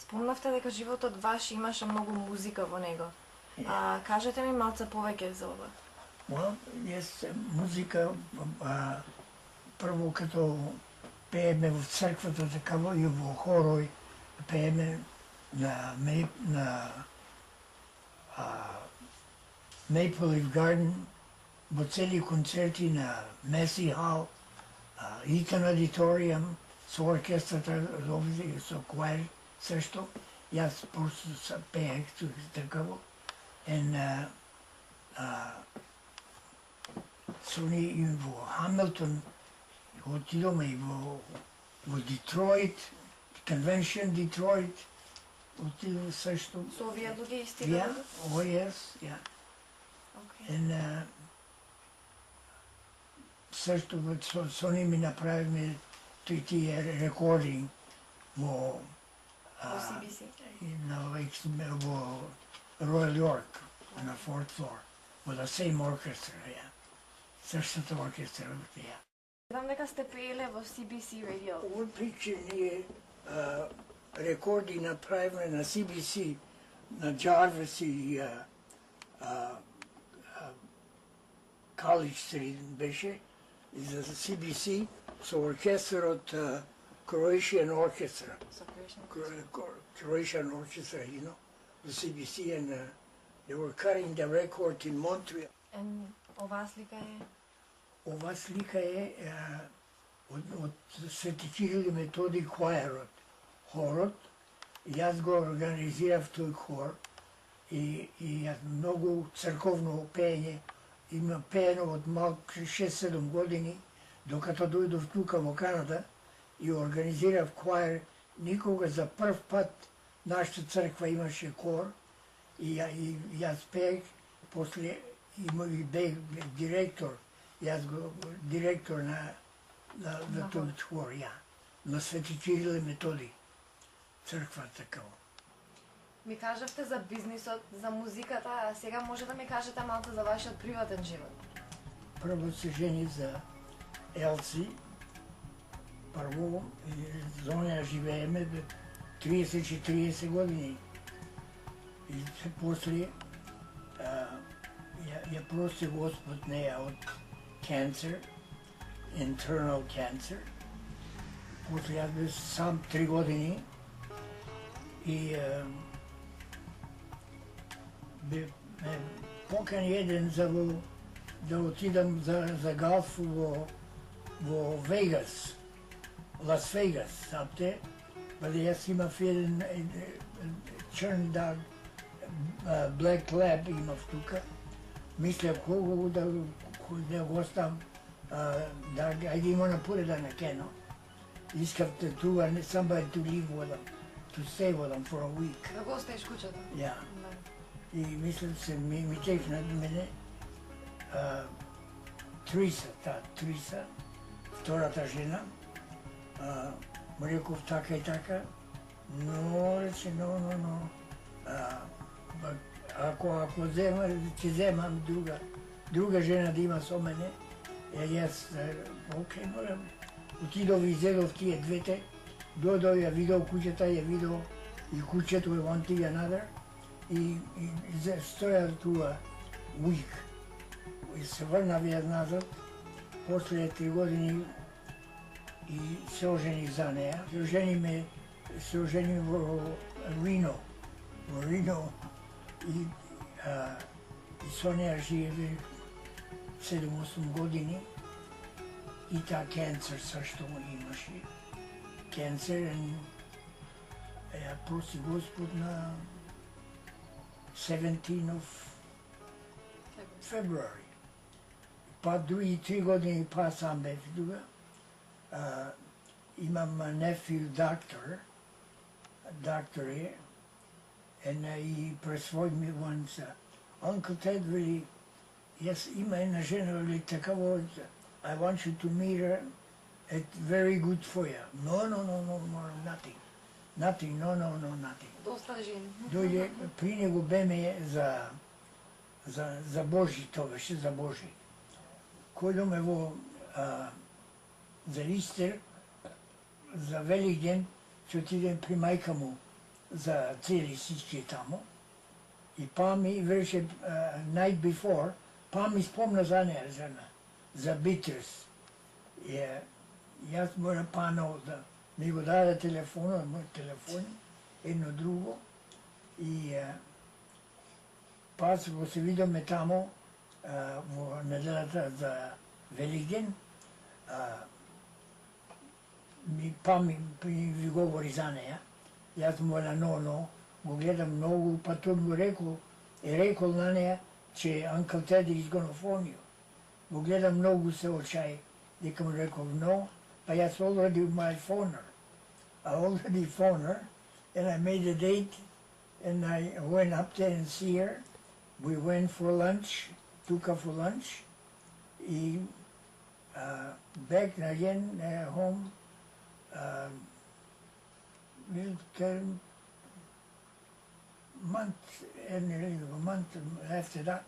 Спомнавте дека животот ваш имаше многу музика во него. Кажете ми малце повеќе за ова. Well, музика, прво като пееме во црквата, такаво и во хорој, пееме на Maple Leaf Garden, во цели концерти на Меси Хал, Итан Аудиториум, со оркестрата, со квари, сешто. Јас просто пеех такаво. Со ни во Хамилтон, отидоме и во Детройт, Convention Детройт, отидоме сешто. Со овие луѓе истигате? Oh yes, yeah. Okay. Сешто со ни ми направиме тие рекординг во CBC? во Royal York, на fourth floor, во the same orchestra, yeah. Същата оркестра, yeah. Знам дека сте пееле во CBC Radio. Овој причи ние рекорди направиме на CBC, на Jarvis и College Street беше, и за CBC со оркестрот Croatian Orchestra. Croatian Orchestra, you know, the CBC, and they were cutting the record in Montreal. And оваа слика е? Ова слика е од Свети Кирил и Методи Кваерот, хорот. Јас го организирав тој хор и многу црковно пеење. Има пеено од малку 6-7 години, докато дојдов тука во Канада и организирав кваер. Никога за прв пат нашата црква имаше хор и јас пеех, после бех директор. Јас го директор на тој хор, на Свети Кирил и Методи, црква такава. Ми кажавте за бизнисот, за музиката, а сега може да ми кажете малку за вашиот приватен живот? Прво се жени за Елси, прво за неја живееме 30-40 години. И после ја прости Господ неја од cancer, internal cancer. После јас бев сам 3 години и ме покани еден за да отидам за галф во Вегас, Лас Вегас, сапте, баде јас имав еден черн даг, Black Lab имав тука. Мислев колку да го оставам, ајде имам put it on a kennel. Искав somebody to live with them, to stay with them for a week. Да го оставиш куќата? Ja. И мислев се, ми текна мене Триса, втората жена, му реков така и така, но рече, но, ако ќе земам друга жена да има со мене, јас, окей, морам. Отидов и изедов тие двете, додов, ја видел куќата, ја видел и куќето е one thing another, и стоја туа week. И се врнав јас назад, после 3 години и се ожени за неја. Се ожени во Рино, и со неја живее 7-8 години. И таа cancer сашто имаше. Cancer, и ја проси Господ на 17 of February. Па други 3 години па сам бев тука. Имам nephew doctor е, and he persuaded me once, Uncle Ted, really, yes, има една жена, или такава, I want you to meet her, it's very good for you. No, nothing. Nothing, no, nothing. Доста жени. Дојде, при него беме за Божи, тоа беше за Божи. Којдоме за Истер, за Велик ден, ќе отидем при мајка му за цели всички тамо. И па ми беше night before, па ми спомна за нея жена, за Beatles. И аз му напанал да ми го даде телефона, мой телефон, едно друго. И па го се видиме тамо во неделата за Великден. Ми ви говори за нея. Јас му но, го гледам многу, па тој му рекол на нея, че Uncle Teddy is gonna phone you. Го гледам многу се очај, дека му рекол no, па јас already my phoner. I already phoned her, and I made a date, and I went up there and see her. We went for lunch, took her for lunch, and back again home. A month after that,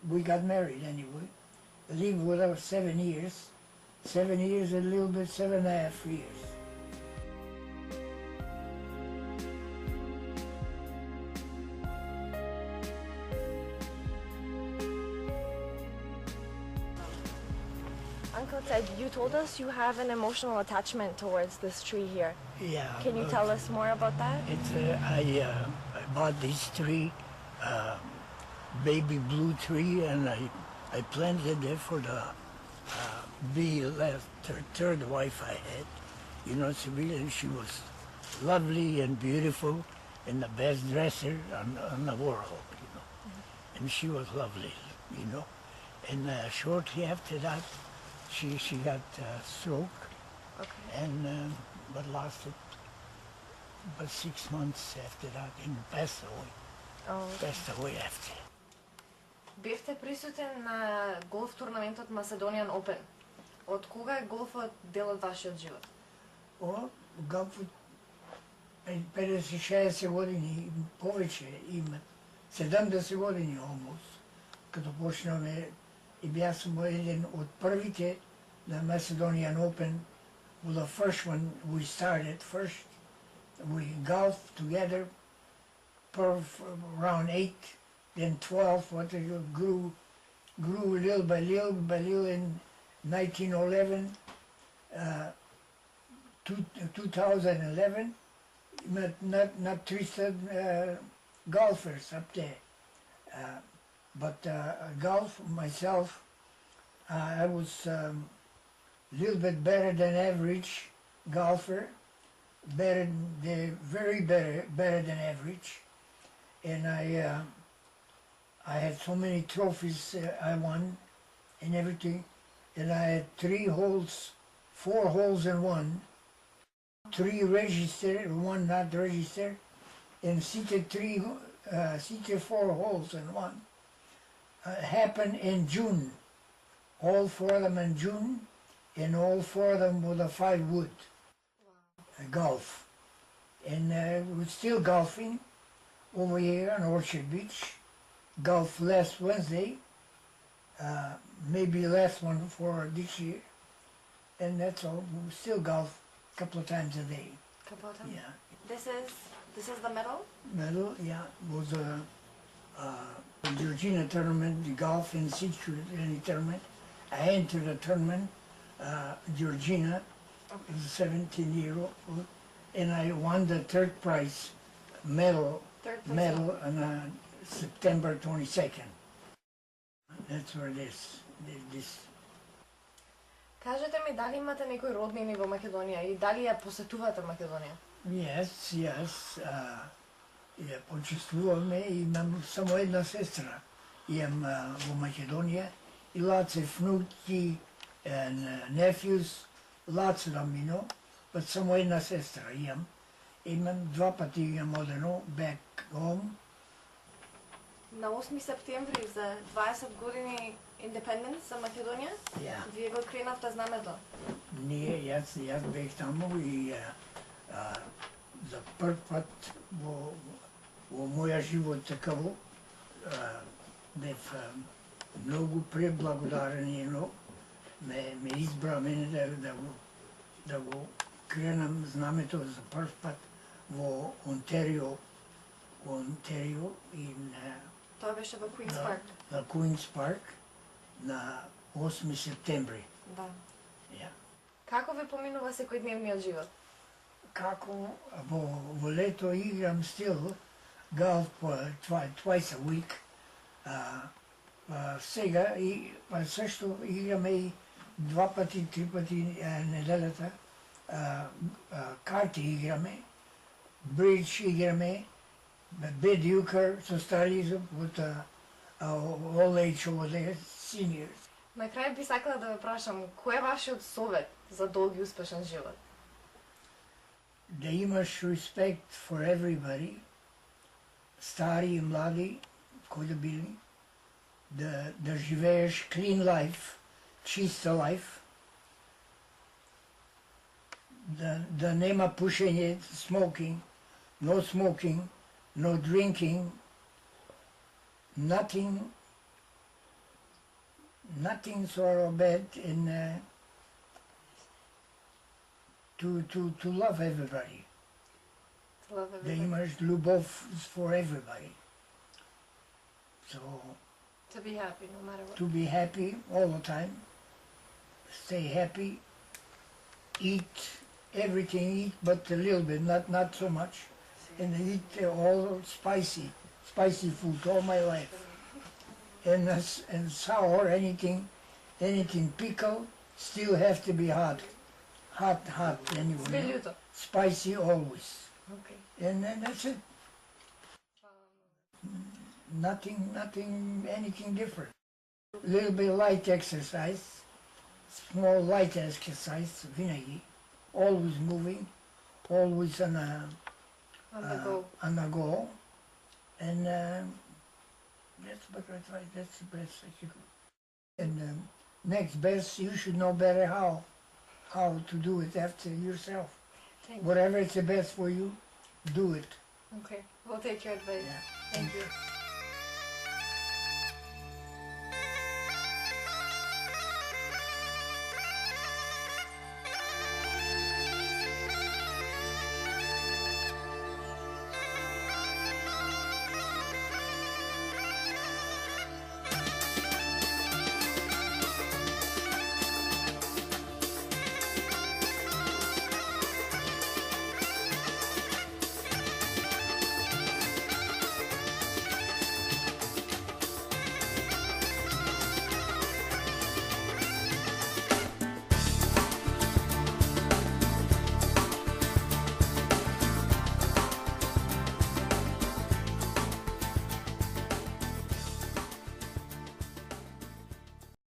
we got married anyway. Lived with her 7 years. 7 years, a little bit, 7.5 years. Uncle Ted, you told us you have an emotional attachment towards this tree here. Yeah. Can you tell us more about that? It's I bought this tree, baby blue tree, and I planted it for the third wife I had. You know, Sibylla, she was lovely and beautiful and the best dresser on the world, you know. Mm-hmm. And she was lovely, you know. And shortly after that, she got stroke, Okay. and but lasted about 6 months after that and passed away. Oh, okay. Passed away after. Бевте присутен на голф турнаментот Macedonian Open. Од кога е голфот дел од вашиот живот? О, голфот 50-60 години, повеќе има, 70 години almost, като почнаме и бях сум еден од првите на Macedonian Open. Well, the first one we started first, we golfed together for around 8, then 12, what it grew little by little in 1911, 2011, not 300 golfers up there. But golf myself, I was little bit better than average golfer, very better than average, and I had so many trophies I won and everything, and I had 4 holes in one, 3 registered, 1 not registered, and seated 4 holes in one. Happened in June, all 4 of them in June, and all 4 of them with a 5 wood. Wow. Golf. And we're still golfing over here on Orchard Beach. Golf last Wednesday, maybe last one for this year. And that's all. We still golf a couple of times a day. Couple of times? Yeah. This is the medal? Medal, yeah. Was a Georgina tournament, the golf in situ tournament. I entered the tournament. Georgina, Okay. was a 17-year-old, and I won the third prize medal on September 22nd. That's where this. Кажете ми, дали имате некои роднини во Македонија и дали ја посетувате Македонија? Yes, ја почувствуваме, имам само една сестра. Имам во Македонија и lots of внуки and nephews, lots of them, you know, but само една сестра имам. Имам 2 пати имам одено back home. На 8 септември за 20 години Independence за Македонија, вие го кренавте знамето? Ние, јас бех таму и за прв пат во моја живот такаво бев многу преблагодарен и ме избра мене да го кренам знамето за прв пат во Онтарио, Тоа беше во Queen's на, Park. на Куинс Парк на 8 септември. Да. Ja. Како ви поминува секојдневниот живот? Како во лето играм стил golf twice a week. Сега също играме и 2 пъти, 3 пъти неделята. Карти играме, бридж играме, бедюкър со стари от all age over there, seniors. На крај би сакала да ве прашам, кој е вашиот совет за долг и успешен живот? Да имаш респект for everybody, стари и млади, кои да били, да живееш clean life, чиста life, да нема пушење, smoking, no smoking, no drinking, nothing sort of bad in to love everybody. To love Да everybody. имаш любов for everybody. So To be happy, no matter what. to be happy all the time, stay happy, eat everything, eat but a little bit, not so much, and eat all spicy food all my life, and sour anything pickle still have to be hot anyway. Све љуто. Spicy always, Okay. and then that's it. Nothing, anything different. A little bit light exercise, small light exercise, vinaigi, always moving, always On the go. on the go, and that's what I try. That's the best that you could. And next best, you should know better how to do it after yourself. Thank you. Whatever is the best for you, do it. Okay. We'll take your advice. Yeah. Thank you.